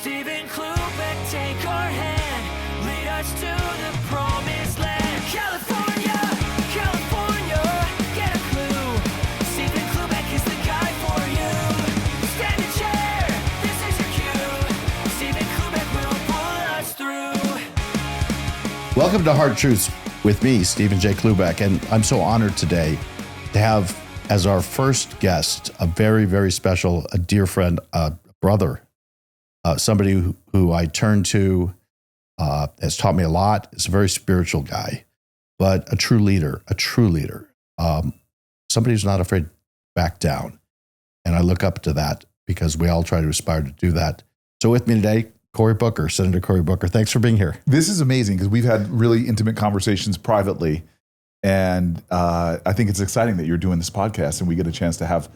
Stephen Cloobeck, take our hand, lead us to the promised land. California, California, get a clue. Stephen Cloobeck is the guy for you. Stand a chair, this is your cue. Stephen Cloobeck will pull us through. Welcome to Hard Truths with me, Stephen J. Cloobeck, and I'm so honored today to have as our first guest a very, very special, a dear friend, a brother, somebody who I turn to, has taught me a lot. Is a very spiritual guy, but a true leader, somebody who's not afraid to back down. And I look up to that because we all try to aspire to do that. So with me today, Cory Booker, Senator Cory Booker. Thanks for being here. This is amazing because we've had really intimate conversations privately. And I think it's exciting that you're doing this podcast and we get a chance to have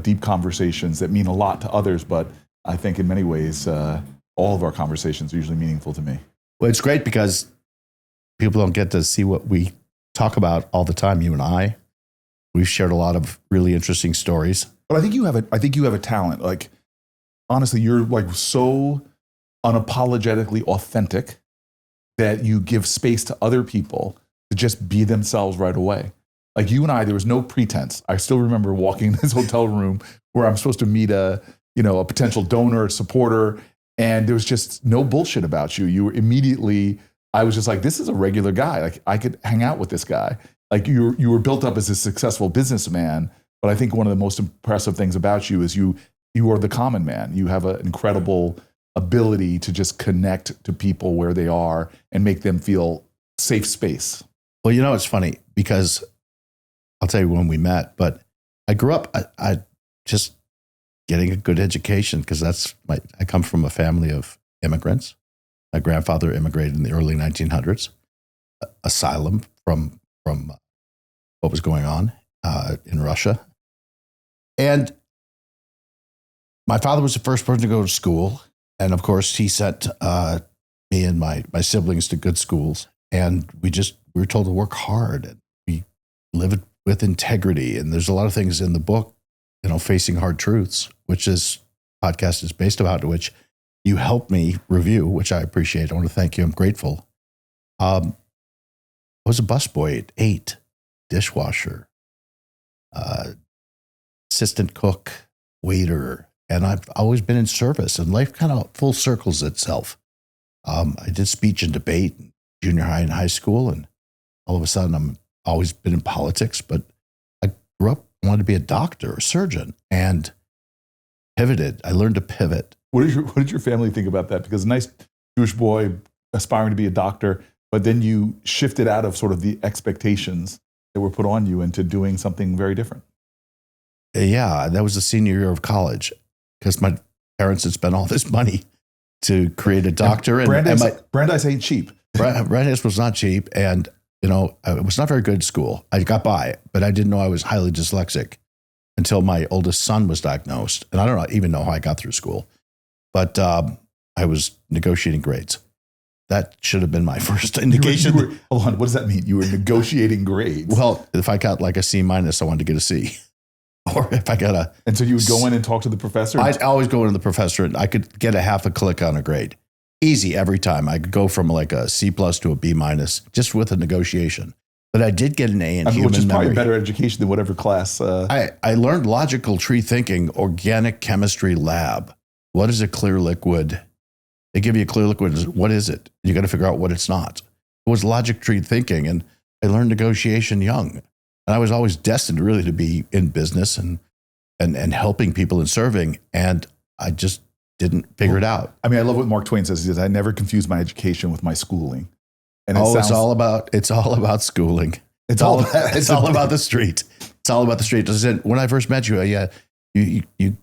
deep conversations that mean a lot to others. But I think in many ways, all of our conversations are usually meaningful to me. Well, it's great because people don't get to see what we talk about all the time, you and I. We've shared a lot of really interesting stories. But I think you have a talent. Like, honestly, you're like so unapologetically authentic that you give space to other people to just be themselves right away. Like you and I, there was no pretense. I still remember walking in this hotel room where I'm supposed to meet a potential donor, a supporter, and there was just no bullshit about you. You were immediately, I was just like, this is a regular guy. Like I could hang out with this guy. Like you were built up as a successful businessman, but I think one of the most impressive things about you is you are the common man. You have an incredible ability to just connect to people where they are and make them feel safe space. Well, it's funny because I'll tell you when we met, but I grew up, I just getting a good education because I come from a family of immigrants. My grandfather immigrated in the early 1900s, asylum from what was going on in Russia. And my father was the first person to go to school. And of course, he sent me and my siblings to good schools. And we were told to work hard and we live with integrity. And there's a lot of things in the book, Facing Hard Truths, which this podcast is based about, which you helped me review, which I appreciate. I want to thank you. I'm grateful. I was a busboy at 8, dishwasher, assistant cook, waiter, and I've always been in service, and life kind of full circles itself. I did speech and debate in junior high and high school, and all of a sudden I'm always been in politics, but I grew up, wanted to be a doctor, a surgeon, and pivoted. I learned to pivot. What did your family think about that? Because a nice Jewish boy aspiring to be a doctor, but then you shifted out of sort of the expectations that were put on you into doing something very different. Yeah, that was the senior year of college because my parents had spent all this money to create a doctor. Brandeis ain't cheap. Brandeis was not cheap. And, I was not very good at school. I got by, but I didn't know I was highly dyslexic until my oldest son was diagnosed. And I don't even know how I got through school, but I was negotiating grades. That should have been my first indication. Hold on, what does that mean? You were negotiating grades? Well, if I got like a C-, I wanted to get a C. Or if I got And so you would go in and talk to the professor? I'd always go into the professor and I could get a half a click on a grade. Easy every time. I could go from like a C+ to a B- just with a negotiation. But I did get an A in human memory. Which is probably better education than whatever class. I learned logical tree thinking, organic chemistry lab. What is a clear liquid? They give you a clear liquid. What is it? You got to figure out what it's not. It was logic tree thinking. And I learned negotiation young. And I was always destined really to be in business and helping people and serving. And I just didn't figure it out. I mean, I love what Mark Twain says. He says, I never confuse my education with my schooling. And it's all about schooling. It's all about the street. It's all about the street. When I first met you, you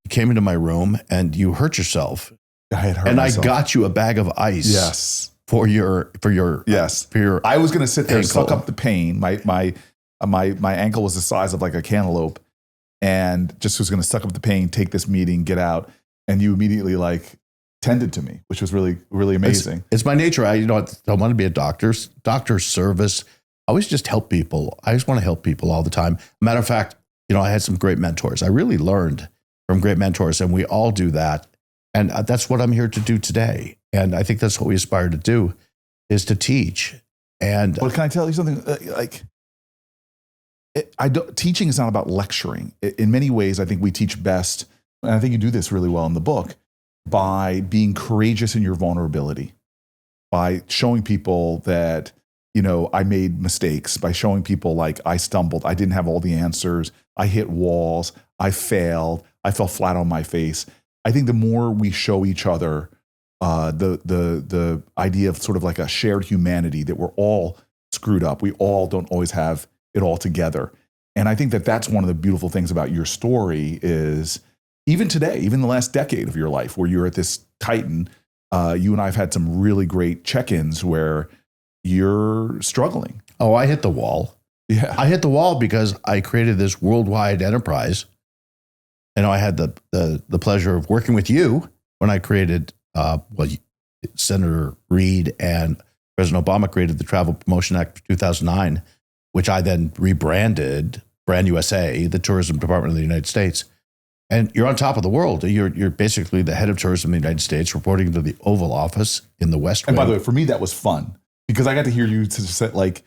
came into my room and you hurt yourself. I had hurt myself. I got you a bag of ice. Yes. For your I was going to sit there and ankle. suck up the pain. My ankle was the size of like a cantaloupe, and just was going to suck up the pain, take this meeting, get out, and you immediately tended to me, which was really, really amazing. It's my nature. I want to be a doctor service. I always just help people. I just want to help people all the time. Matter of fact, I had some great mentors. I really learned from great mentors, and we all do that. And that's what I'm here to do today. And I think that's what we aspire to do, is to teach. And But can I tell you something? Teaching is not about lecturing. In many ways, I think we teach best, and I think you do this really well in the book, by being courageous in your vulnerability, by showing people that, I made mistakes, by showing people like I stumbled, I didn't have all the answers, I hit walls, I failed, I fell flat on my face. I think the more we show each other the idea of sort of like a shared humanity, that we're all screwed up, we all don't always have it all together. And I think that that's one of the beautiful things about your story is, even today, even the last decade of your life, where you're at this titan, you and I have had some really great check-ins where you're struggling. Oh, I hit the wall. Yeah. I hit the wall because I created this worldwide enterprise. And I had the pleasure of working with you when I created, Senator Reid and President Obama created the Travel Promotion Act of 2009, which I then rebranded Brand USA, the tourism department of the United States. And you're on top of the world. You're basically the head of tourism in the United States, reporting to the Oval Office in the West Wing. And by the way, for me, that was fun because I got to hear you say, like,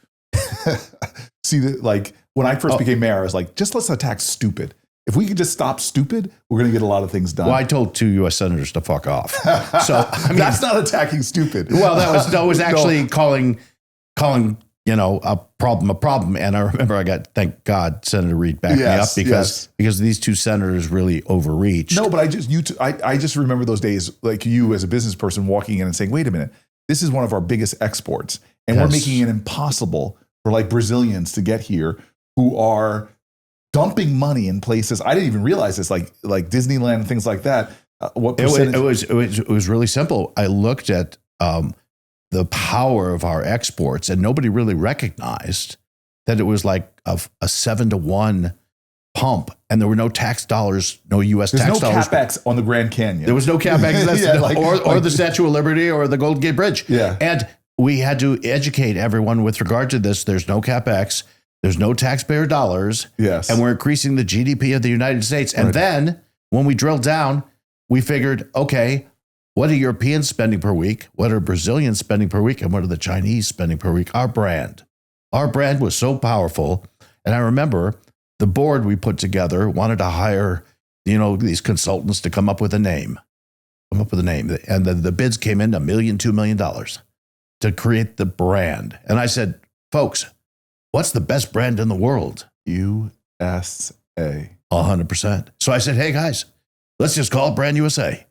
see that, like, when I first became mayor, I was like, just let's attack stupid. If we could just stop stupid, we're going to get a lot of things done. Well, I told 2 U.S. senators to fuck off. So I mean, that's not attacking stupid. Well, that was actually calling a problem. And I remember thank God, Senator Reid backed me up because these 2 senators really overreached. No, but I just remember those days, like you as a business person walking in and saying, wait a minute, this is one of our biggest exports. And we're making it impossible for like Brazilians to get here who are dumping money in places. I didn't even realize this, like Disneyland and things like that. What percentage? It was really simple. I looked at the power of our exports, and nobody really recognized that it was like a 7-to-1 pump, and there were no tax dollars, no U.S. tax dollars. There's no CapEx on the Grand Canyon. There was no CapEx, or the Statue of Liberty or the Golden Gate Bridge. Yeah. And we had to educate everyone with regard to this. There's no CapEx. There's no taxpayer dollars. Yes. And we're increasing the GDP of the United States. And then when we drilled down, we figured, okay, what are Europeans spending per week? What are Brazilians spending per week? And what are the Chinese spending per week? Our brand was so powerful. And I remember the board we put together wanted to hire, these consultants to come up with a name. And the bids came in $1 million, $2 million to create the brand. And I said, folks, what's the best brand in the world? USA. 100%. So I said, hey guys, let's just call it Brand USA.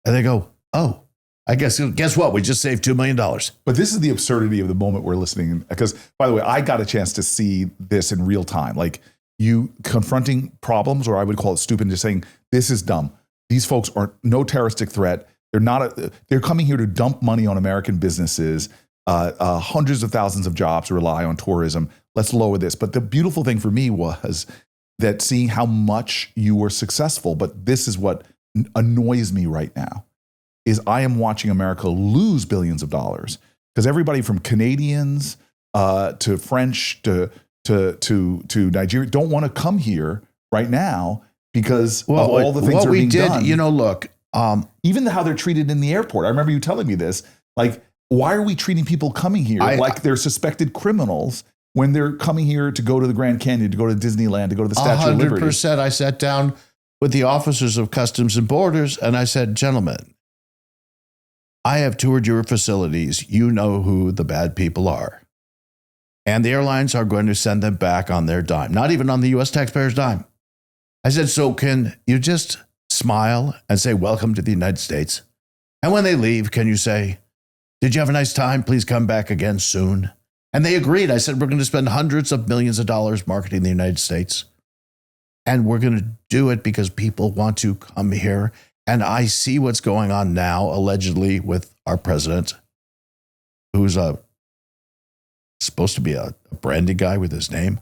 And they go, oh, I guess what? We just saved $2 million. But this is the absurdity of the moment we're listening. Because, by the way, I got a chance to see this in real time. Like, you confronting problems, or I would call it stupid, and just saying, this is dumb. These folks are no terroristic threat. They're coming here to dump money on American businesses. Hundreds of thousands of jobs rely on tourism. Let's lower this. But the beautiful thing for me was that seeing how much you were successful, but this is what annoys me right now, is I am watching America lose billions of dollars because everybody from Canadians to French to Nigeria don't want to come here right now because of all the things that are being done. Look, even how they're treated in the airport. I remember you telling me this, like, why are we treating people coming here like they're suspected criminals when they're coming here to go to the Grand Canyon, to go to Disneyland, to go to the Statue of Liberty? 100%. I sat down with the officers of Customs and Borders and I said, gentlemen, I have toured your facilities. You know who the bad people are. And the airlines are going to send them back on their dime, not even on the U.S. taxpayers' dime. I said, so can you just smile and say, welcome to the United States? And when they leave, can you say, did you have a nice time? Please come back again soon. And they agreed. I said, we're going to spend hundreds of millions of dollars marketing the United States. And we're going to do it because people want to come here. And I see what's going on now, allegedly, with our president, who's supposed to be a branding guy with his name.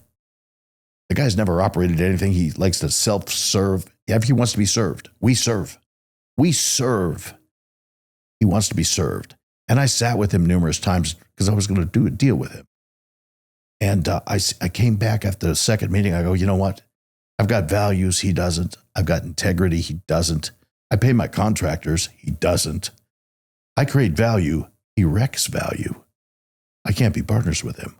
The guy's never operated anything. He likes to self-serve. If he wants to be served, we serve. We serve. He wants to be served. And I sat with him numerous times because I was going to do a deal with him. And I came back after the second meeting. I go, you know what? I've got values. He doesn't. I've got integrity. He doesn't. I pay my contractors. He doesn't. I create value. He wrecks value. I can't be partners with him.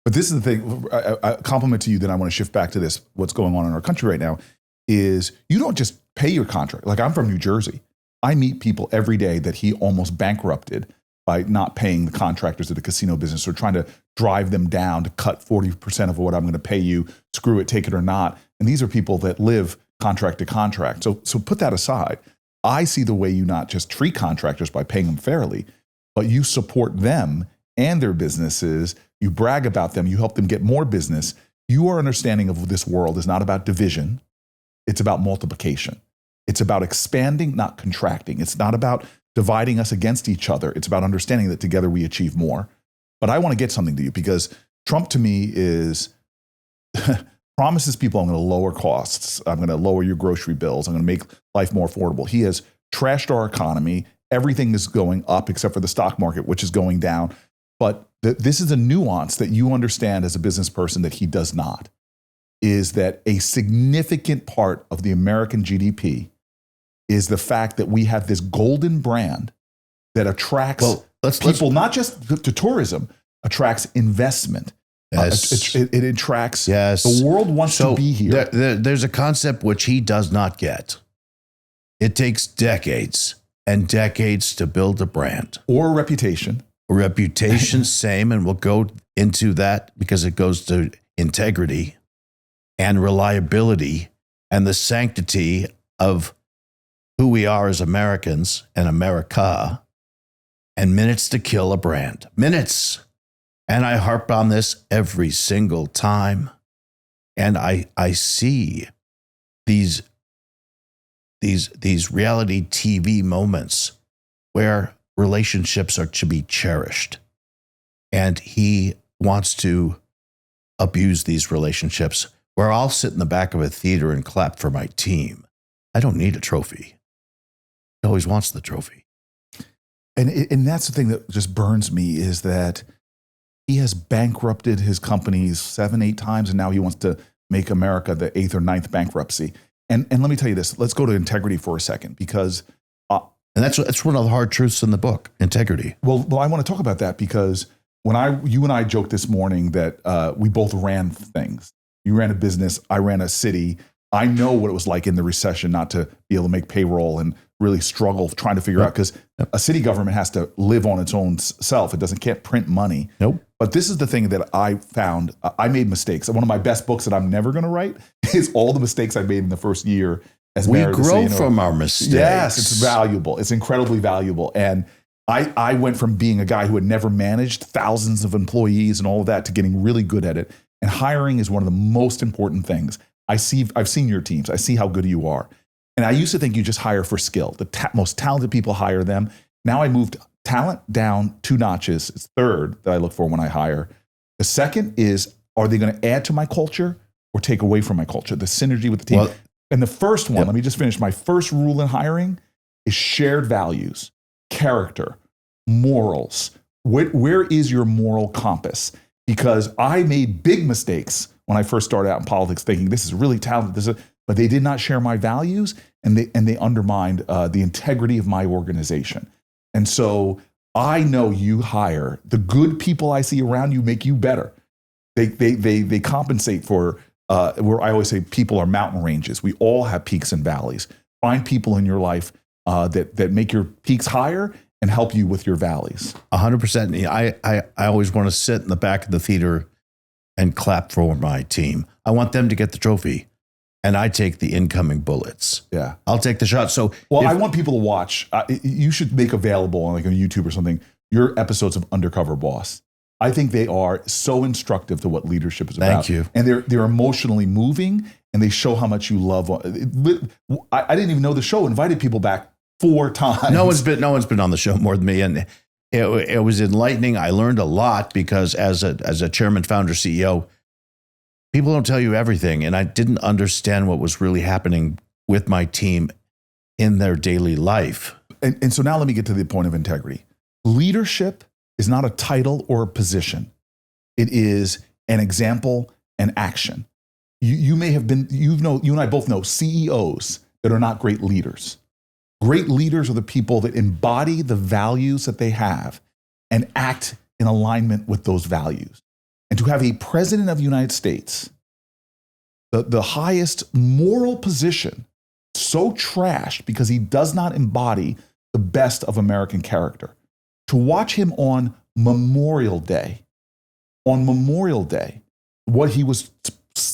But this is the thing, a compliment to you, then I want to shift back to this, what's going on in our country right now, is you don't just pay your contract. Like, I'm from New Jersey. I meet people every day that he almost bankrupted by not paying the contractors of the casino business, or trying to drive them down to cut 40% of what I'm going to pay you, screw it, take it or not. And these are people that live contract to contract. So put that aside. I see the way you not just treat contractors by paying them fairly, but you support them and their businesses. You brag about them. You help them get more business. Your understanding of this world is not about division. It's about multiplication. It's about expanding, not contracting. It's not about dividing us against each other. It's about understanding that together we achieve more. But I want to get something to you, because Trump to me is promises people, I'm going to lower costs. I'm going to lower your grocery bills. I'm going to make life more affordable. He has trashed our economy. Everything is going up except for the stock market, which is going down. But this is a nuance that you understand as a business person that he does not, is that a significant part of the American GDP is the fact that we have this golden brand that attracts people, not just to tourism, attracts investment. Yes. It attracts, yes. The world wants to be here. There's a concept which he does not get. It takes decades and decades to build a brand. Or a reputation. Reputation, same, and we'll go into that because it goes to integrity and reliability and the sanctity of who we are as Americans and America, and minutes to kill a brand. Minutes. And I harp on this every single time. And I see these reality TV moments where relationships are to be cherished. And he wants to abuse these relationships, where I'll sit in the back of a theater and clap for my team. I don't need a trophy. He always wants the trophy. And that's the thing that just burns me, is that he has bankrupted his companies 7-8 times, and now he wants to make America the 8th or 9th bankruptcy. And let me tell you this, let's go to integrity for a second, because and that's one of the hard truths in the book, integrity. Well, I want to talk about that, because you and I joked this morning that we both ran things. You ran a business, I ran a city. I know what it was like in the recession not to be able to make payroll and really struggle trying to figure out, because a city government has to live on its own self. It can't print money. Nope. But this is the thing that I found. I made mistakes. One of my best books that I'm never going to write is all the mistakes I made in the first year. As we grow from our mistakes. Yes, it's valuable. It's incredibly valuable. And I went from being a guy who had never managed thousands of employees and all of that to getting really good at it. And hiring is one of the most important things. I've seen your teams. I see how good you are. And I used to think you just hire for skill. The most talented people hire them. Now I moved talent down 2 notches. It's third that I look for when I hire. The second is, are they going to add to my culture or take away from my culture? The synergy with the team. Well, and the first one, let me just finish. My first rule in hiring is shared values, character, morals. Where is your moral compass? Because I made big mistakes when I first started out in politics, thinking this is really talented, but they did not share my values, and they undermined the integrity of my organization. And so I know you hire the good people I see around you, make you better. They compensate for where I always say people are mountain ranges. We all have peaks and valleys. Find people in your life that make your peaks higher and help you with your valleys. 100%. I always want to sit in the back of the theater and clap for my team. I want them to get the trophy, and I take the incoming bullets. Yeah, I'll take the shot. So, I want people to watch. You should make available on like on YouTube or something your episodes of Undercover Boss. I think they are so instructive to what leadership is about. Thank you. And they're emotionally moving, and they show how much you love. I didn't even know the show invited people back 4 times. No one's been on the show more than me, and it was enlightening. I learned a lot because as a chairman, founder, CEO, people don't tell you everything, and I didn't understand what was really happening with my team in their daily life. And so now let me get to the point of integrity. Leadership is not a title or a position. It is an example and action. You may have been, you and I both know CEOs that are not great leaders. Great leaders are the people that embody the values that they have and act in alignment with those values. And to have a president of the United States, the highest moral position, so trashed because he does not embody the best of American character. To watch him on Memorial Day, what he was,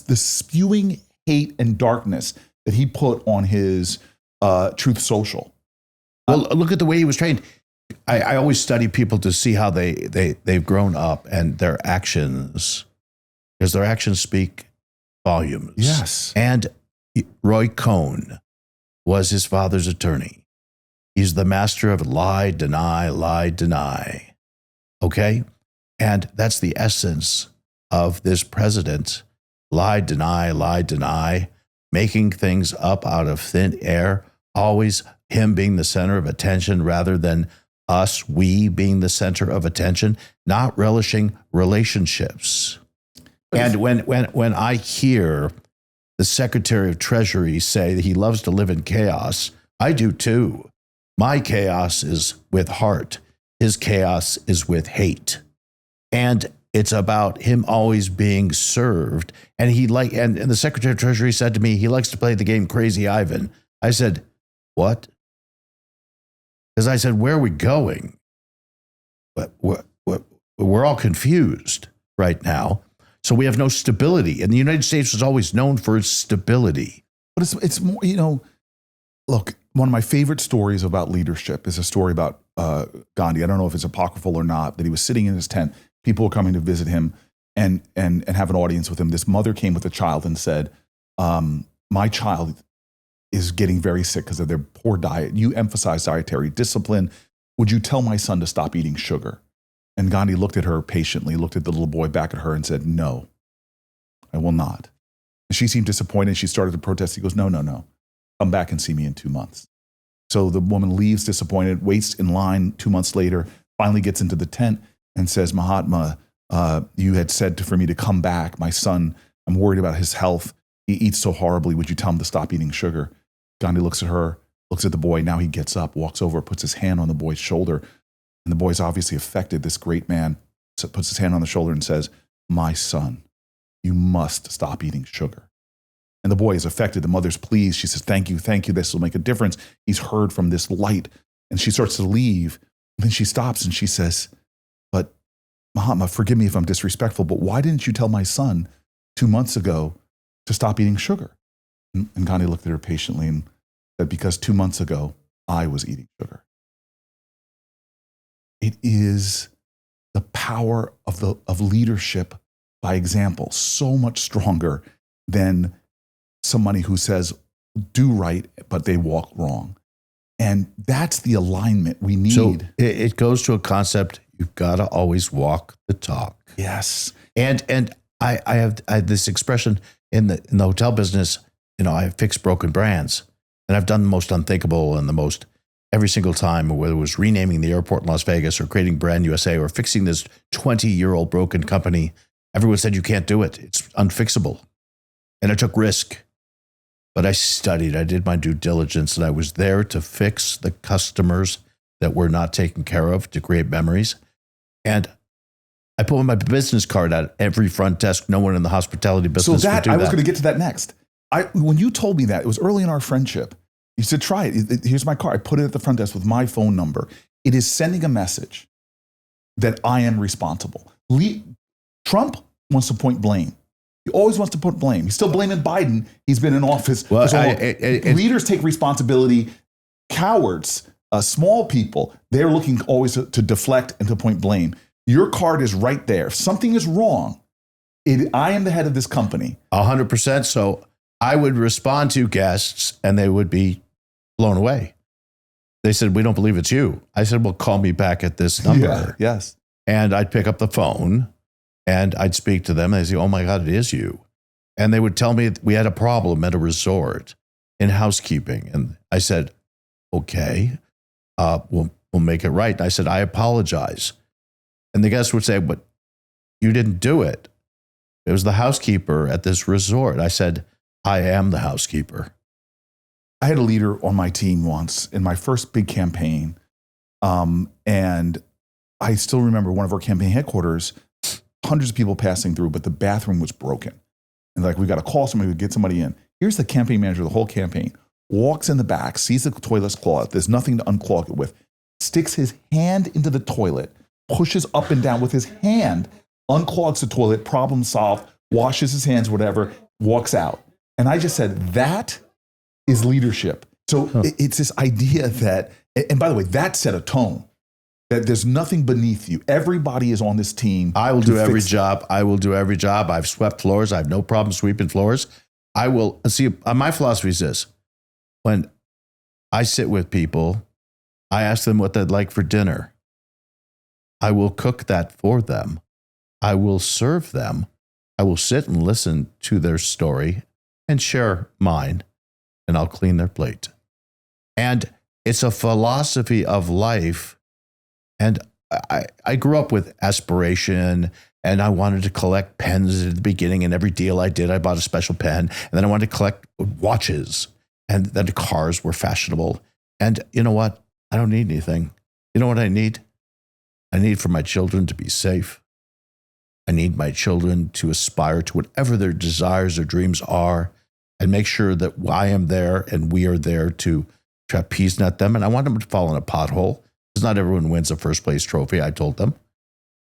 the spewing hate and darkness that he put on his Truth Social. Well, look at the way he was trained. I always study people to see how they've grown up and their actions, because their actions speak volumes. Yes. And Roy Cohn was his father's attorney. He's the master of lie, deny. Okay? And that's the essence of this president. Lie, deny, making things up out of thin air, always him being the center of attention rather than us, we being the center of attention, not relishing relationships. And when I hear the Secretary of Treasury say that he loves to live in chaos, I do too. My chaos is with heart. His chaos is with hate. And it's about him always being served. And and the Secretary of Treasury said to me, he likes to play the game Crazy Ivan. I said, what? Because I said, where are we going? But we're all confused right now. So we have no stability. And the United States was always known for its stability. But it's more, look, one of my favorite stories about leadership is a story about Gandhi. I don't know if it's apocryphal or not, that he was sitting in his tent. People were coming to visit him and have an audience with him. This mother came with a child and said, my child is getting very sick because of their poor diet. You emphasize dietary discipline. Would you tell my son to stop eating sugar? And Gandhi looked at her patiently, looked at the little boy back at her and said, no, I will not. And she seemed disappointed. She started to protest. He goes, no. Come back and see me in 2 months. So the woman leaves disappointed, waits in line 2 months later, finally gets into the tent and says, Mahatma, you had said for me to come back. My son, I'm worried about his health. He eats so horribly. Would you tell him to stop eating sugar? Gandhi looks at her, looks at the boy. Now he gets up, walks over, puts his hand on the boy's shoulder. And the boy's obviously affected. This great man puts his hand on the shoulder and says, my son, you must stop eating sugar. And the boy is affected. The mother's pleased. She says, thank you. This will make a difference. He's heard from this light. And she starts to leave. And then she stops and she says, but Mahatma, forgive me if I'm disrespectful, but why didn't you tell my son 2 months ago to stop eating sugar? And Gandhi looked at her patiently and said, because 2 months ago, I was eating sugar. It is the power of leadership by example, so much stronger than somebody who says, do right, but they walk wrong. And that's the alignment we need. So it goes to a concept, you've got to always walk the talk. Yes. And I have this expression in the hotel business, I fix broken brands. And I've done the most unthinkable and the most every single time, whether it was renaming the airport in Las Vegas or creating Brand USA or fixing this 20-year-old broken company. Everyone said, you can't do it. It's unfixable. And I took risk. But I studied, I did my due diligence, and I was there to fix the customers that were not taken care of, to create memories. And I put my business card at every front desk. No one in the hospitality business would do that. I was going to get to that next. When you told me that, it was early in our friendship. You said, try it. Here's my card. I put it at the front desk with my phone number. It is sending a message that I am responsible. Trump wants to point blame. He always wants to put blame. He's still blaming Biden. He's been in office. Well, leaders take responsibility. Cowards, small people, they're looking always to deflect and to point blame. Your card is right there. If something is wrong, I am the head of this company. 100%. So I would respond to guests and they would be blown away. They said, we don't believe it's you. I said, well, call me back at this number. Yeah, yes. And I'd pick up the phone and I'd speak to them. And they'd say, oh my God, it is you. And they would tell me we had a problem at a resort in housekeeping. And I said, okay, we'll make it right. And I said, I apologize. And the guest would say, but you didn't do it. It was the housekeeper at this resort. I said, I am the housekeeper. I had a leader on my team once in my first big campaign. And I still remember one of our campaign headquarters, hundreds of people passing through, but the bathroom was broken. And like, we got to call somebody to get somebody in. Here's the campaign manager of the whole campaign, walks in the back, sees the toilet's clogged. There's nothing to unclog it with. Sticks his hand into the toilet, pushes up and down with his hand, unclogs the toilet, problem solved, washes his hands, whatever, walks out. And I just said, that is leadership. So it's this idea that, and by the way, that set a tone. That there's nothing beneath you. Everybody is on this team. I will do every job. I will do every job. I've swept floors. I have no problem sweeping floors. I will see. My philosophy is this: when I sit with people, I ask them what they'd like for dinner. I will cook that for them. I will serve them. I will sit and listen to their story and share mine, and I'll clean their plate. And it's a philosophy of life. And I grew up with aspiration, and I wanted to collect pens at the beginning. And every deal I did, I bought a special pen. And then I wanted to collect watches, and then the cars were fashionable. And you know what? I don't need anything. You know what I need? I need for my children to be safe. I need my children to aspire to whatever their desires or dreams are, and make sure that I am there and we are there to trapeze net them. And I want them to fall in a pothole. Because not everyone wins a first place trophy, I told them.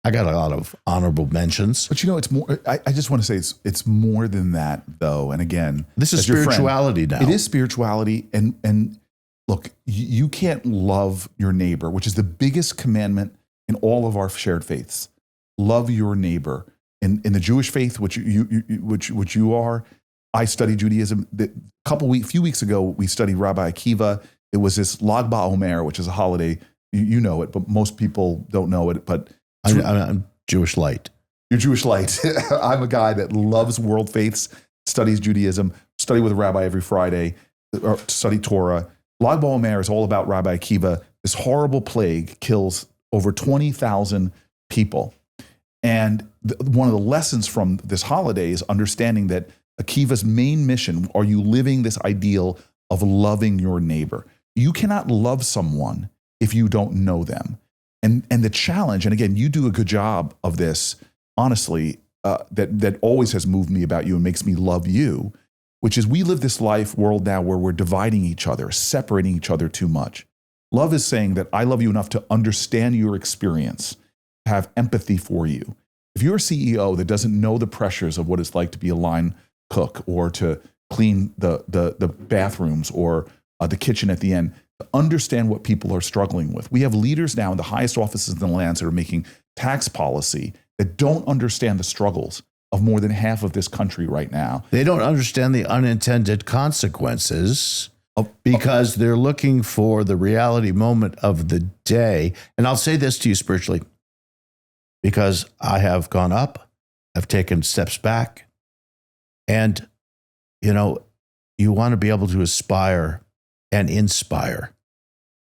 I got a lot of honorable mentions. But you know, it's more, I just want to say it's more than that, though. And again, this is spirituality now. It is spirituality. And look, you can't love your neighbor, which is the biggest commandment in all of our shared faiths. Love your neighbor. In the Jewish faith, which you are, I studied Judaism. Few weeks ago, we studied Rabbi Akiva. It was this Lag BaOmer, which is a holiday. You know it, but most people don't know it. But I'm Jewish light. You're Jewish light. I'm a guy that loves world faiths, studies Judaism, study with a rabbi every Friday, or study Torah. Lag BaOmer is all about Rabbi Akiva. This horrible plague kills over 20,000 people. And one of the lessons from this holiday is understanding that Akiva's main mission, are you living this ideal of loving your neighbor? You cannot love someone if you don't know them. And the challenge, and again, you do a good job of this, honestly, that always has moved me about you and makes me love you, which is we live this world now where we're dividing each other, separating each other too much. Love is saying that I love you enough to understand your experience, have empathy for you. If you're a CEO that doesn't know the pressures of what it's like to be a line cook or to clean the bathrooms or the kitchen at the end, to understand what people are struggling with. We have leaders now in the highest offices in the land that are making tax policy that don't understand the struggles of more than half of this country right now. They don't understand the unintended consequences because they're looking for the reality moment of the day. And I'll say this to you spiritually, because I have gone up, I've taken steps back, and, you know, you want to be able to aspire and inspire.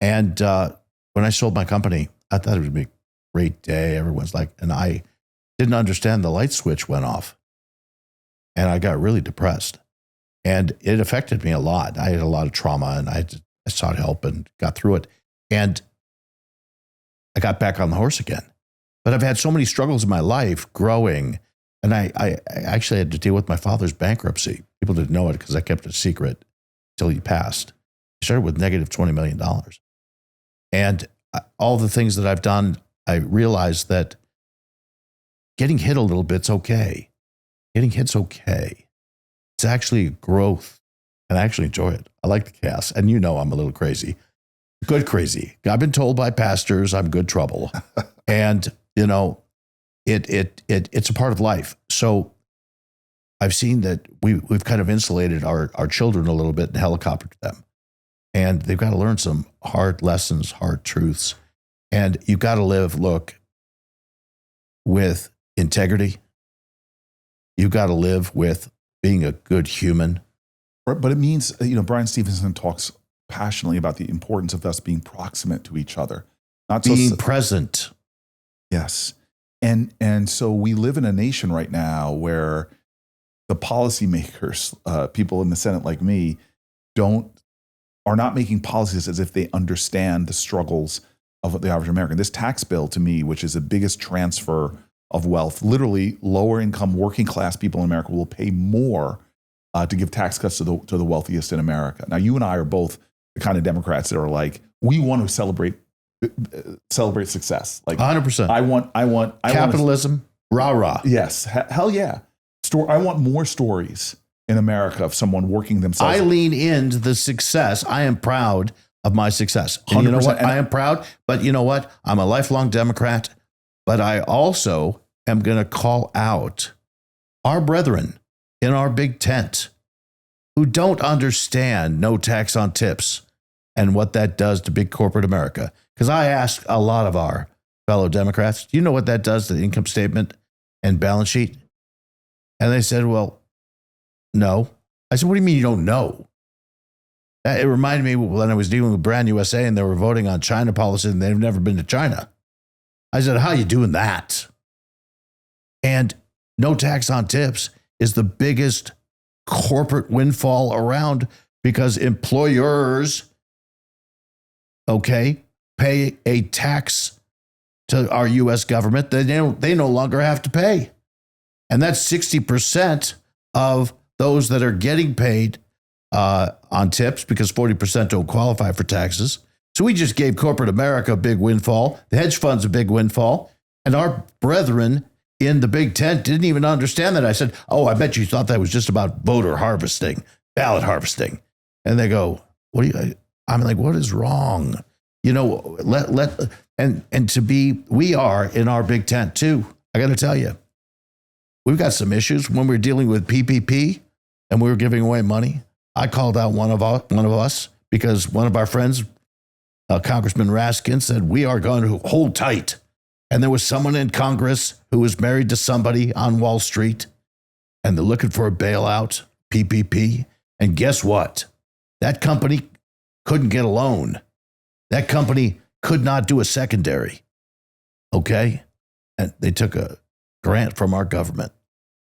And when I sold my company, I thought it would be a great day. Everyone's like, and I didn't understand the light switch went off. And I got really depressed. And it affected me a lot. I had a lot of trauma, and I sought help and got through it. And I got back on the horse again. But I've had so many struggles in my life growing. And I actually had to deal with my father's bankruptcy. People didn't know it because I kept it a secret until he passed. I started with negative $20 million. And all the things that I've done, I realized that getting hit a little bit's okay. Getting hit's okay. It's actually growth, and I actually enjoy it. I like the chaos, and you know I'm a little crazy. Good crazy. I've been told by pastors I'm good trouble. And, you know, it's a part of life. So I've seen that we've kind of insulated our children a little bit and helicoptered them. And they've got to learn some hard lessons, hard truths. And you've got to live, with integrity. You've got to live with being a good human. But it means, you know, Brian Stevenson talks passionately about the importance of us being proximate to each other. Not being present. Yes. And so we live in a nation right now where the policymakers, people in the Senate like me, don't are not making policies as if they understand the struggles of the average American. This tax bill, to me, which is the biggest transfer of wealth, literally lower income, working class people in America will pay more to give tax cuts to the wealthiest in America. Now, you and I are both the kind of Democrats that are like, we want to celebrate success. Like 100%. I want Capitalism, rah, rah. Yes. Hell yeah. I want more stories in America of someone working themselves. I lean into the success. I am proud of my success. And you know what? I am proud, but you know what? I'm a lifelong Democrat, but I also am going to call out our brethren in our big tent who don't understand no tax on tips and what that does to big corporate America. Because I asked a lot of our fellow Democrats, do you know what that does to the income statement and balance sheet? And they said, well, no. I said, what do you mean you don't know? It reminded me when I was dealing with Brand USA and they were voting on China policy and they've never been to China. I said, how are you doing that? And no tax on tips is the biggest corporate windfall around because employers, pay a tax to our U.S. government that they no longer have to pay. And that's 60% of those that are getting paid on tips because 40% don't qualify for taxes. So we just gave corporate America a big windfall, the hedge funds a big windfall, and our brethren in the big tent didn't even understand that. I said, oh, I bet you thought that was just about voter harvesting, ballot harvesting. And they go, I'm like, what is wrong? You know, we are in our big tent too. I got to tell you, we've got some issues when we're dealing with PPP and we were giving away money. I called out one of us because one of our friends, Congressman Raskin, said, we are going to hold tight. And there was someone in Congress who was married to somebody on Wall Street and they're looking for a bailout, PPP. And guess what? That company couldn't get a loan. That company could not do a secondary. Okay? And they took a grant from our government.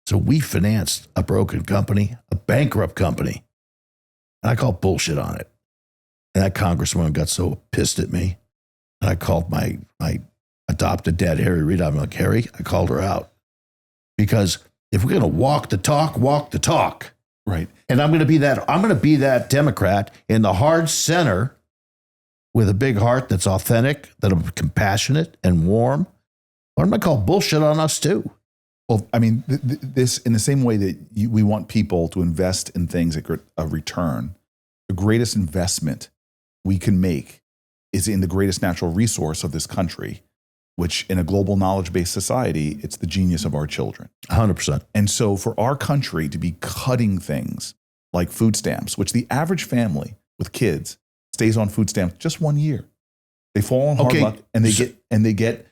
So we financed a broken company, a bankrupt company. And I called bullshit on it. And that congresswoman got so pissed at me. And I called my adopted dad, Harry Reid. I'm like, Harry, I called her out. Because if we're going to walk the talk. Right. And I'm going to be that Democrat in the hard center with a big heart that's authentic, that I'm compassionate and warm. Or I'm going to call bullshit on us too. Well, I mean, this in the same way that we want people to invest in things that get a return, the greatest investment we can make is in the greatest natural resource of this country, which in a global knowledge-based society, it's the genius of our children. 100%. And so for our country to be cutting things like food stamps, which the average family with kids stays on food stamps just 1 year. They fall on hard luck and they get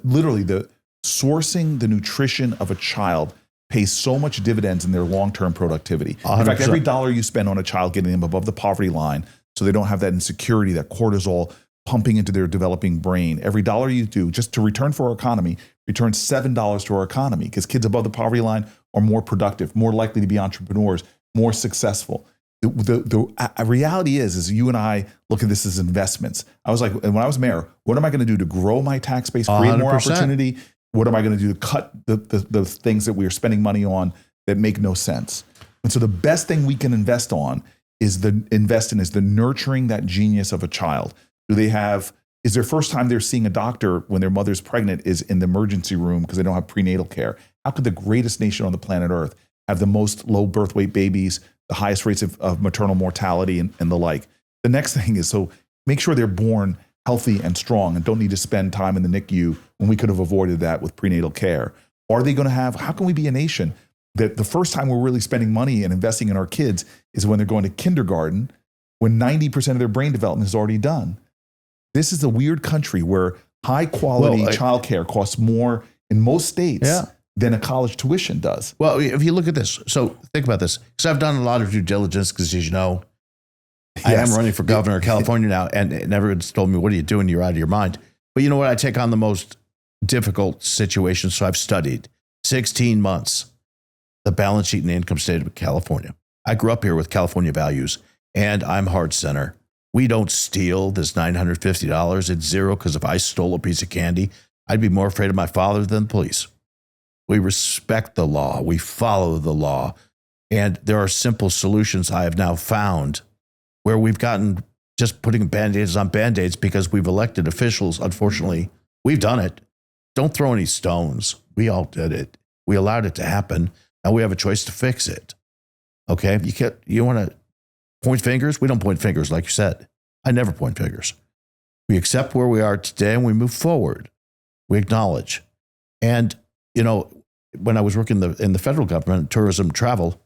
literally the sourcing the nutrition of a child pays so much dividends in their long-term productivity. 100%. In fact, every dollar you spend on a child getting them above the poverty line so they don't have that insecurity, that cortisol pumping into their developing brain, every dollar you do just to return for our economy, returns $7 to our economy because kids above the poverty line are more productive, more likely to be entrepreneurs, more successful. The reality is you and I look at this as investments. I was like, and when I was mayor, what am I going to do to grow my tax base, create more 100%. opportunity? What am I going to do to cut the things that we are spending money on that make no sense? And so the best thing we can invest in is the nurturing that genius of a child. Is their first time they're seeing a doctor when their mother's pregnant is in the emergency room because they don't have prenatal care? How could the greatest nation on the planet Earth have the most low birth weight babies, the highest rates of maternal mortality and the like? The next thing is, so make sure they're born healthy and strong and don't need to spend time in the NICU when we could have avoided that with prenatal care. How can we be a nation that the first time we're really spending money and investing in our kids is when they're going to kindergarten, when 90% of their brain development is already done? This is a weird country where high quality childcare costs more in most states than a college tuition does. Well, if you look at this, so think about this, because I've done a lot of due diligence, because as you know, I am running for governor of California now, and everyone's told me, what are you doing? You're out of your mind. But you know what? I take on the most difficult situations, so I've studied 16 months, the balance sheet and income statement of California. I grew up here with California values, and I'm heart center. We don't steal this $950. It's zero, because if I stole a piece of candy, I'd be more afraid of my father than the police. We respect the law. We follow the law. And there are simple solutions I have now found where we've gotten just putting Band-Aids on Band-Aids because we've elected officials. Unfortunately, we've done it. Don't throw any stones. We all did it. We allowed it to happen. Now we have a choice to fix it. Okay? You want to point fingers? We don't point fingers, like you said. I never point fingers. We accept where we are today and we move forward. We acknowledge. And, you know, when I was working in the federal government, tourism, travel,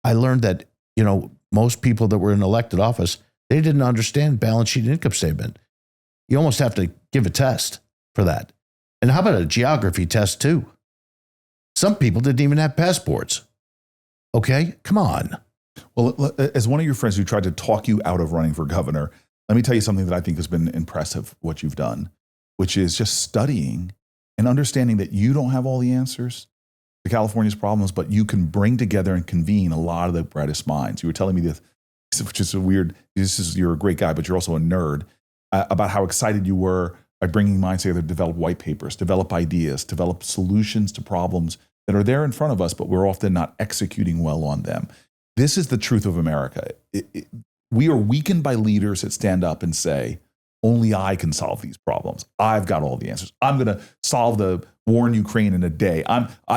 I learned that, you know, most people that were in elected office, they didn't understand balance sheet and income statement. You almost have to give a test for that. And how about a geography test too? Some people didn't even have passports. Okay, come on. Well, as one of your friends who tried to talk you out of running for governor, let me tell you something that I think has been impressive, what you've done, which is just studying and understanding that you don't have all the answers to California's problems, but you can bring together and convene a lot of the brightest minds. You were telling me this, which is you're a great guy, but you're also a nerd, about how excited you were by bringing minds together to develop white papers, develop ideas, develop solutions to problems that are there in front of us, but we're often not executing well on them. This is the truth of America. We are weakened by leaders that stand up and say, only I can solve these problems. I've got all the answers. I'm going to solve the war in Ukraine in a day.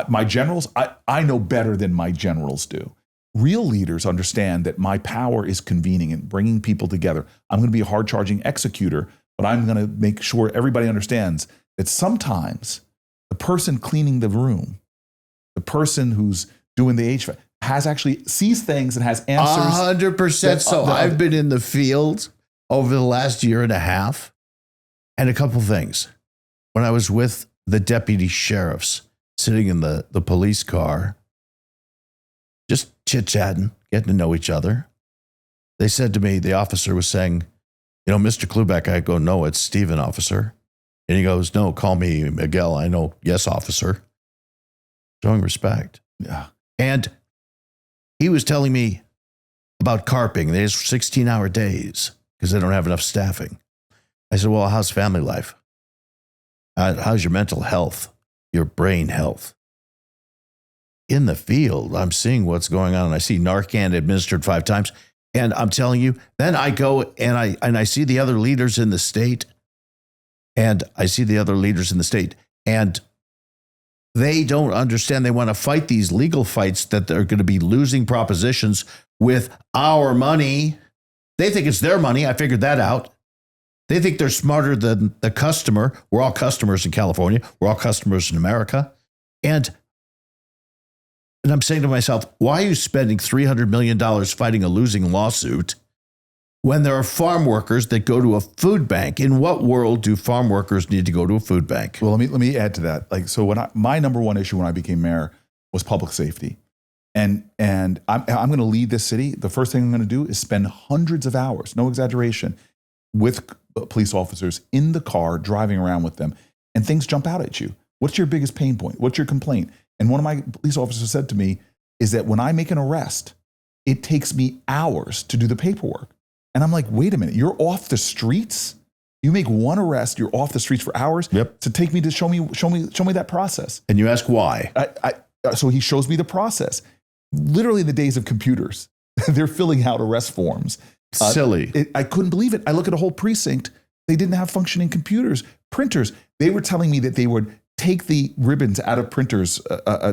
My generals, I know better than my generals do. Real leaders understand that my power is convening and bringing people together. I'm going to be a hard-charging executor, but I'm going to make sure everybody understands that sometimes the person cleaning the room, the person who's doing the HVAC, sees things and has answers. 100%. So I've been in the field over the last year and a half, and a couple things. When I was with the deputy sheriffs sitting in the police car, just chit-chatting, getting to know each other, they said to me, the officer was saying, you know, Mr. Cloobeck. I go, no, it's Stephen, officer. And he goes, no, call me Miguel. I know, yes, officer. Showing respect. Yeah. And he was telling me about carping. They have 16-hour days because they don't have enough staffing. I said, well, how's family life? How's your mental health, your brain health? In the field, I'm seeing what's going on. And I see Narcan administered 5 times. And I'm telling you, then I go and I see the other leaders in the state. And they don't understand. They want to fight these legal fights that they're going to be losing propositions with our money. They think it's their money. I figured that out. They think they're smarter than the customer. We're all customers in California. We're all customers in America. And I'm saying to myself, why are you spending $300 million fighting a losing lawsuit when there are farm workers that go to a food bank? In what world do farm workers need to go to a food bank? Well, let me add to that. Like, so my number one issue when I became mayor was public safety. And I'm going to lead this city. The first thing I'm going to do is spend hundreds of hours, no exaggeration, with police officers in the car, driving around with them, and things jump out at you. What's your biggest pain point? What's your complaint? And one of my police officers said to me is that when I make an arrest, it takes me hours to do the paperwork. And I'm like, wait a minute, you're off the streets? You make one arrest, you're off the streets for hours? Yep. To take me to show me that process. And you ask why? So he shows me the process. Literally in the days of computers, they're filling out arrest forms. Silly. I couldn't believe it. I look at a whole precinct. They didn't have functioning computers, printers. They were telling me that they would take the ribbons out of printers,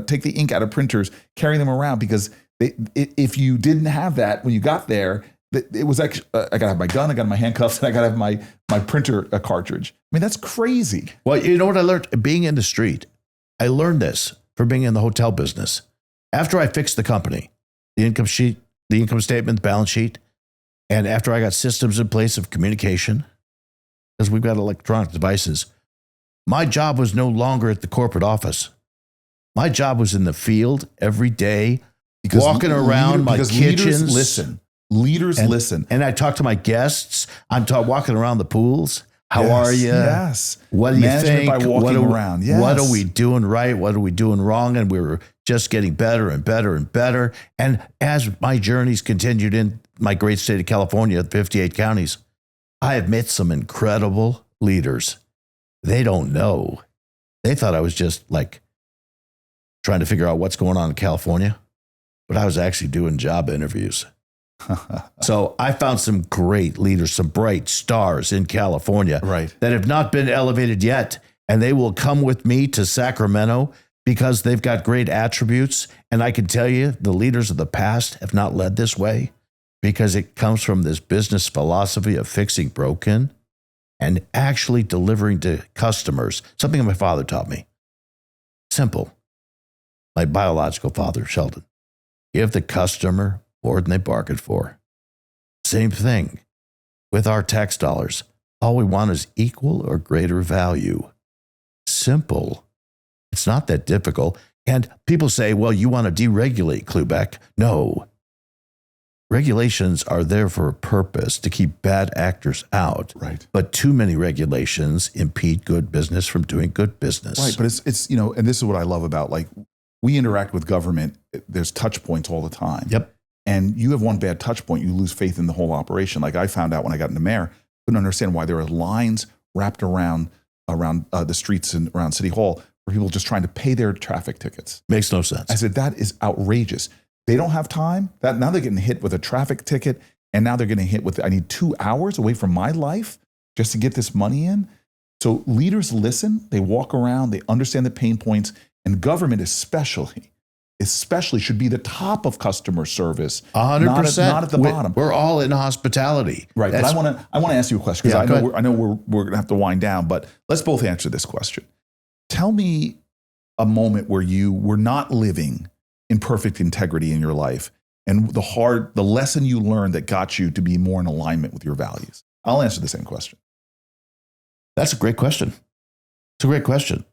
take the ink out of printers, carry them around because if you didn't have that when you got there, it was like, I got to have my gun, I got to have my handcuffs, and I got to have my printer cartridge. I mean, that's crazy. Well, you know what I learned? Being in the street, I learned this from being in the hotel business. After I fixed the company, the income statement, the balance sheet, and after I got systems in place of communication, because we've got electronic devices, my job was no longer at the corporate office. My job was in the field every day, walking around my kitchens. Leaders listen. And I talk to my guests. I'm walking around the pools. How are you? Yes. What do you Management think? by walking around. Yes. What are we doing right? What are we doing wrong? And we were just getting better and better and better. And as my journeys continued in my great state of California, 58 counties, I have met some incredible leaders. They don't know. They thought I was just like trying to figure out what's going on in California, but I was actually doing job interviews. So I found some great leaders, some bright stars in California that have not been elevated yet. And they will come with me to Sacramento because they've got great attributes. And I can tell you, the leaders of the past have not led this way because it comes from this business philosophy of fixing broken and actually delivering to customers. Something my father taught me. Simple. My biological father, Sheldon. Give the customer more than they bargained for. Same thing with our tax dollars. All we want is equal or greater value. Simple. It's not that difficult. And people say, well, you want to deregulate, Cloobeck. No. Regulations are there for a purpose, to keep bad actors out. Right. But too many regulations impede good business from doing good business. Right. But it's and this is what I love about, like, we interact with government. There's touch points all the time. Yep. And you have one bad touch point, you lose faith in the whole operation. Like I found out when I got into mayor, couldn't understand why there are lines wrapped around the streets and around City Hall for people just trying to pay their traffic tickets. Makes no sense. I said, that is outrageous. They don't have time. Now they're getting hit with a traffic ticket, and now they're getting hit with, I need 2 hours away from my life just to get this money in. So leaders listen, they walk around, they understand the pain points, and government especially should be the top of customer service. 100%. Not at the bottom. We're all in hospitality. Right. But I want to ask you a question, because I know we're going to have to wind down, but let's both answer this question. Tell me a moment where you were not living in perfect integrity in your life, and the lesson you learned that got you to be more in alignment with your values. I'll answer the same question. That's a great question. It's a great question.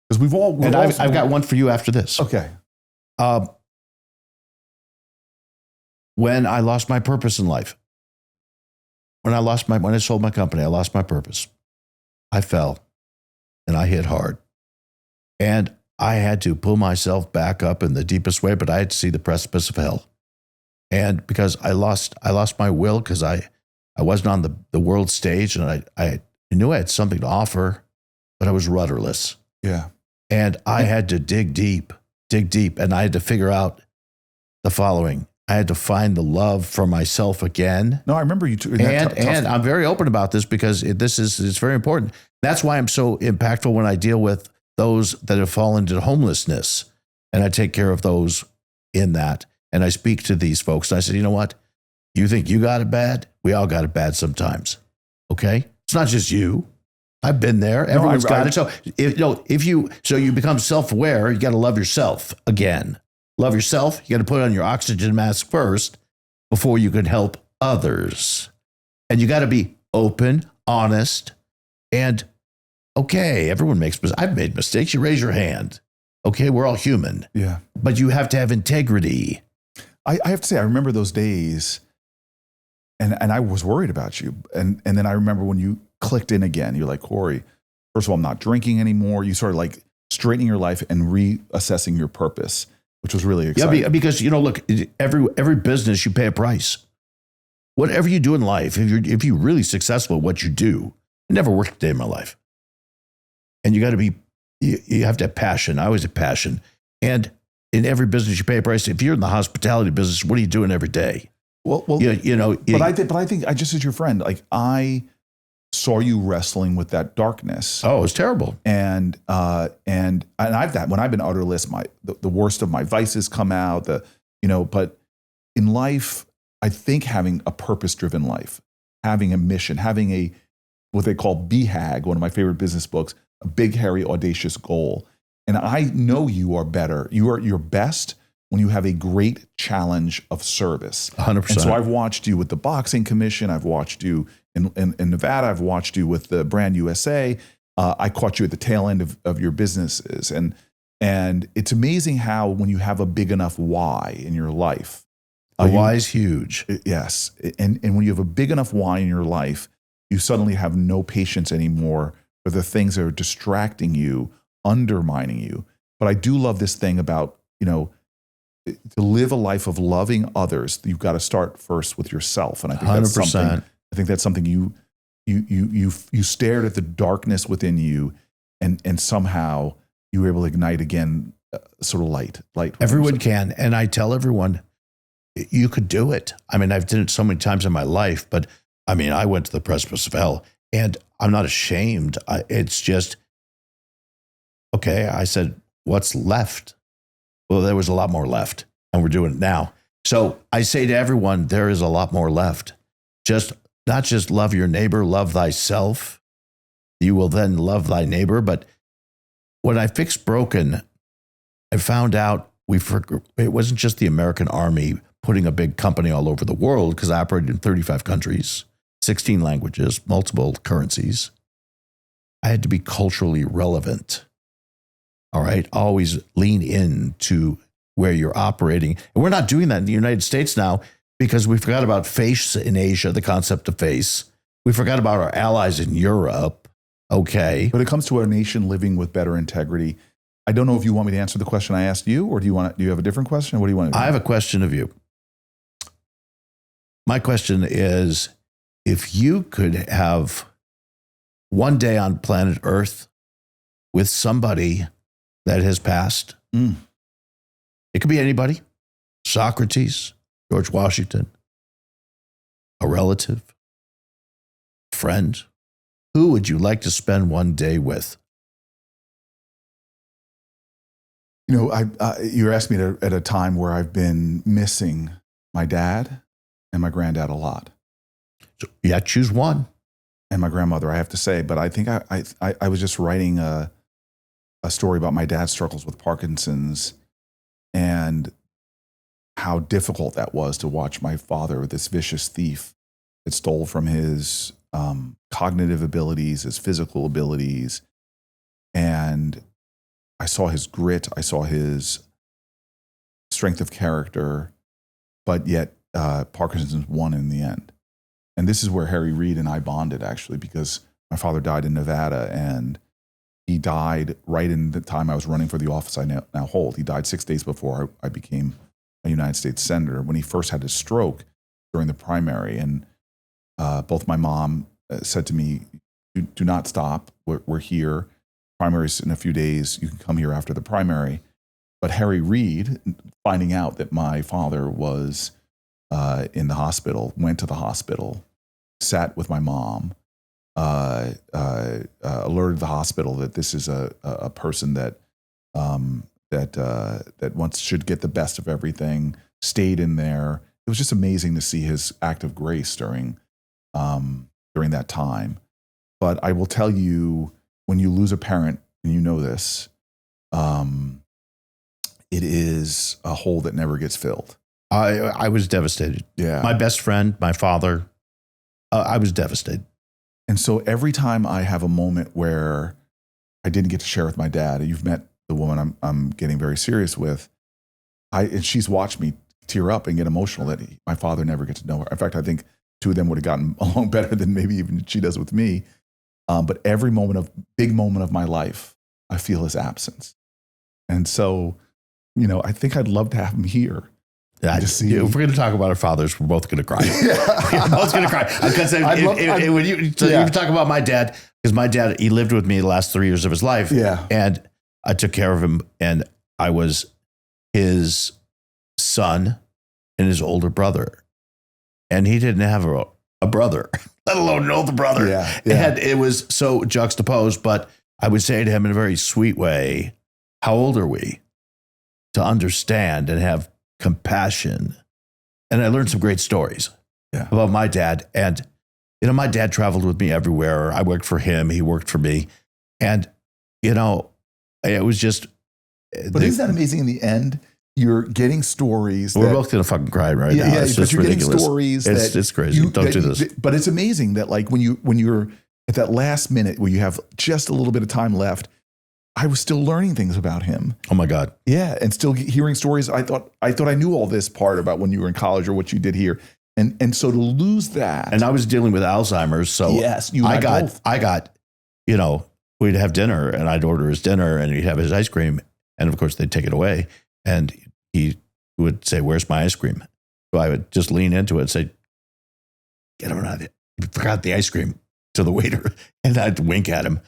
Because I've got one for you after this. Okay. When I lost my purpose in life, when I sold my company, I lost my purpose. I fell and I hit hard. And I had to pull myself back up in the deepest way, but I had to see the precipice of hell. And because I lost my will, because I wasn't on the world stage, and I knew I had something to offer, but I was rudderless. Yeah. And I had to dig deep, and I had to figure out the following. I had to find the love for myself again. No, I remember you too. And I'm very open about this because it's very important. That's why I'm so impactful when I deal with those that have fallen into homelessness. And I take care of those in that. And I speak to these folks. And I said, you know what? You think you got it bad? We all got it bad sometimes. Okay? It's not just you. I've been there. Everyone's got it. So if you become self-aware, you got to love yourself again. Love yourself. You got to put on your oxygen mask first before you can help others. And you got to be open, honest, and okay, everyone makes mistakes. I've made mistakes. You raise your hand. Okay, we're all human. Yeah. But you have to have integrity. I have to say, I remember those days, and I was worried about you. And then I remember when you clicked in again, you're like, Cory, first of all, I'm not drinking anymore. You started like straightening your life and reassessing your purpose, which was really exciting. Yeah, because, look, every business, you pay a price. Whatever you do in life, if you're really successful at what you do, I never worked a day in my life. And you have to have passion. I always have passion. And in every business, you pay a price. If you're in the hospitality business, what are you doing every day? Well, but I think I just as your friend, like I saw you wrestling with that darkness. Oh, it was terrible. And I've when I've been utterless, the worst of my vices come out. But in life, I think having a purpose-driven life, having a mission, having what they call BHAG, one of my favorite business books, a big, hairy, audacious goal. And I know you are better. You are your best when you have a great challenge of service. 100%. And so I've watched you with the Boxing Commission. I've watched you in Nevada. I've watched you with the Brand USA. I caught you at the tail end of your businesses. And it's amazing how when you have a big enough why in your life. The why is huge. Yes. And when you have a big enough why in your life, you suddenly have no patience anymore for the things that are distracting you, undermining you. But I do love this thing about, to live a life of loving others, you've got to start first with yourself. And I think 100%. that's something you stared at the darkness within you, and somehow you were able to ignite again, sort of light. Everyone can. And I tell everyone, you could do it. I mean, I've done it so many times in my life, but I mean, I went to the precipice of hell, and I'm not ashamed. It's just, okay, I said, what's left? Well, there was a lot more left, and we're doing it now. So I say to everyone, there is a lot more left. Not just love your neighbor, love thyself. You will then love thy neighbor. But when I fixed broken, I found out it wasn't just the American Army putting a big company all over the world, because I operated in 35 countries, 16 languages, multiple currencies. I had to be culturally relevant. All right. Always lean into where you're operating. And we're not doing that in the United States now, because we forgot about face in Asia, the concept of face. We forgot about our allies in Europe. Okay. But it comes to a nation living with better integrity. I don't know if you want me to answer the question I asked you, or do you have a different question? What do you want to do? I have a question of you. My question is, if you could have one day on planet Earth with somebody that has passed, it could be anybody, Socrates, George Washington, a relative, friend, who would you like to spend one day with? You're asking me at a time where I've been missing my dad and my granddad a lot. So, yeah, choose one. And my grandmother, I have to say. But I think I was just writing a story about my dad's struggles with Parkinson's, and how difficult that was to watch my father, this vicious thief that stole from his cognitive abilities, his physical abilities. And I saw his grit, I saw his strength of character, but yet Parkinson's won in the end. And this is where Harry Reid and I bonded, actually, because my father died in Nevada, and he died right in the time I was running for the office I now hold. He died 6 days before I became a United States Senator, when he first had his stroke during the primary. And both my mom said to me, do not stop. We're here. Primary's in a few days. You can come here after the primary. But Harry Reid, finding out that my father was in the hospital, went to the hospital, sat with my mom, alerted the hospital that this is a person that once should get the best of everything, stayed in there. It was just amazing to see his act of grace during that time. But I will tell you, when you lose a parent, and you know this, it is a hole that never gets filled. I was devastated. Yeah. My best friend, my father, I was devastated. And so every time I have a moment where I didn't get to share with my dad, and you've met the woman I'm getting very serious with, and she's watched me tear up and get emotional that my father never gets to know her. In fact, I think two of them would have gotten along better than maybe even she does with me. But every big moment of my life, I feel his absence. And so, I think I'd love to have him here. If we're going to talk about our fathers, we're both going to cry. We're both going to cry. When you talk about my dad, because my dad, he lived with me the last 3 years of his life. Yeah. And I took care of him, and I was his son and his older brother. And he didn't have a brother, let alone an older brother. Yeah. And it was so juxtaposed, but I would say to him in a very sweet way, how old are we to understand and have compassion? And I learned some great stories about my dad. And, my dad traveled with me everywhere. I worked for him. He worked for me. And, it was just. But isn't that amazing in the end? You're getting stories. We're both going to fucking cry right now. Yeah, it's but just you're ridiculous. Getting stories it's crazy. Don't do this. But it's amazing that when you're at that last minute where you have just a little bit of time left, I was still learning things about him. Oh my God. Yeah. And still hearing stories. I thought I knew all this part about when you were in college or what you did here. And so to lose that. And I was dealing with Alzheimer's. So yes, you and I got, we'd have dinner and I'd order his dinner and he'd have his ice cream. And of course they'd take it away. And he would say, "Where's my ice cream?" So I would just lean into it and say, "Get him out of it. You forgot the ice cream," to the waiter. And I'd wink at him.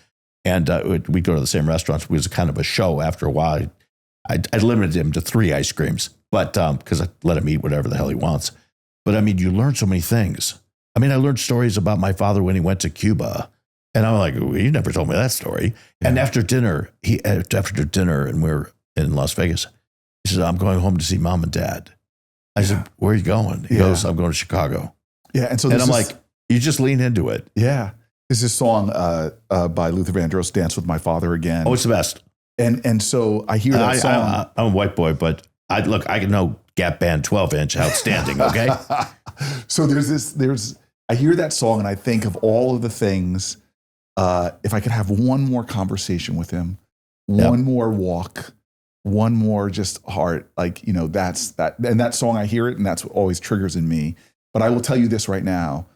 And we'd go to the same restaurants. It was kind of a show after a while. I limited him to 3 ice creams, but because I let him eat whatever the hell he wants. But I mean, you learn so many things. I mean, I learned stories about my father when he went to Cuba. And I'm like, well, you never told me that story. Yeah. And after dinner, and we're in Las Vegas, he said, "I'm going home to see mom and dad." I said, "Where are you going?" He goes, "I'm going to Chicago." Yeah. And so I'm like, you just lean into it. Yeah. This is a song by Luther Vandross, "Dance with My Father Again." Oh, it's the best. And so I hear that song. I'm a white boy, but I know Gap Band 12-inch, outstanding, okay? So I hear that song and I think of all of the things, if I could have one more conversation with him, one more walk, one more just heart, that's that. And that song, I hear it and that's what always triggers in me. But I will tell you this right now.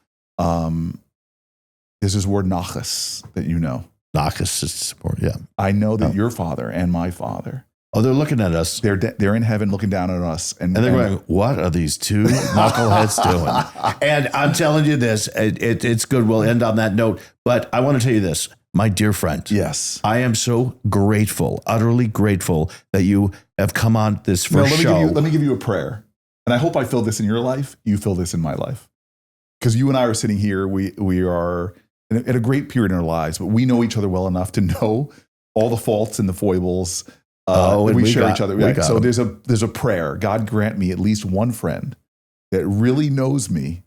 This is word nachas that you know. Nachas is support, yeah. I know that your father and my father. Oh, they're looking at us. They're in heaven looking down at us. And they're going, "What are these two knuckleheads doing?" And I'm telling you this, it's good. We'll end on that note. But I want to tell you this, my dear friend. Yes. I am so grateful, utterly grateful that you have come on this first show. Let me give you a prayer. And I hope I fill this in your life. You fill this in my life. Because you and I are sitting here. We are at a great period in our lives, but we know each other well enough to know all the faults and the foibles. And we share each other. Right? So there's a prayer. God grant me at least one friend that really knows me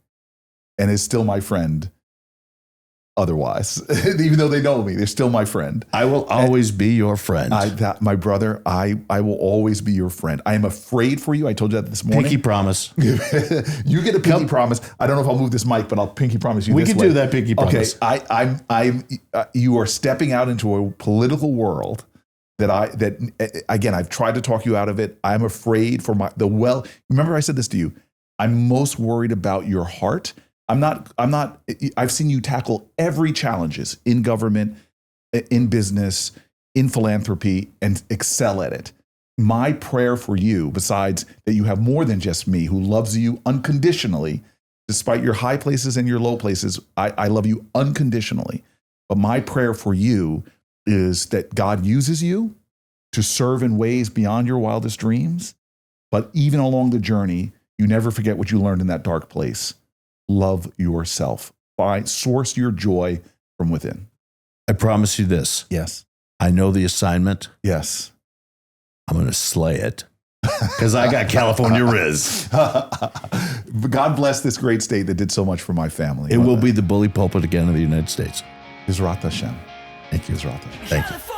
and is still my friend. Otherwise, even though they know me, they're still my friend. I will always be your friend. My brother, I will always be your friend. I am afraid for you. I told you that this morning. Pinky promise. You get a pinky promise. I don't know if I'll move this mic, but I'll pinky promise you. We can do that pinky promise. Okay, you are stepping out into a political world that again, I've tried to talk you out of it. I'm afraid for remember I said this to you. I'm most worried about your heart. I've seen you tackle every challenges in government, in business, in philanthropy, and excel at it. My prayer for you, besides that you have more than just me who loves you unconditionally, despite your high places and your low places, I love you unconditionally. But my prayer for you is that God uses you to serve in ways beyond your wildest dreams. But even along the journey, you never forget what you learned in that dark place. Love yourself. Source your joy from within. I promise you this. Yes. I know the assignment. Yes. I'm going to slay it because I got California Riz. God bless this great state that did so much for my family. It will be the bully pulpit again of the United States. Yisrat Hashem. Thank you. Yisrat Hashem. Thank you.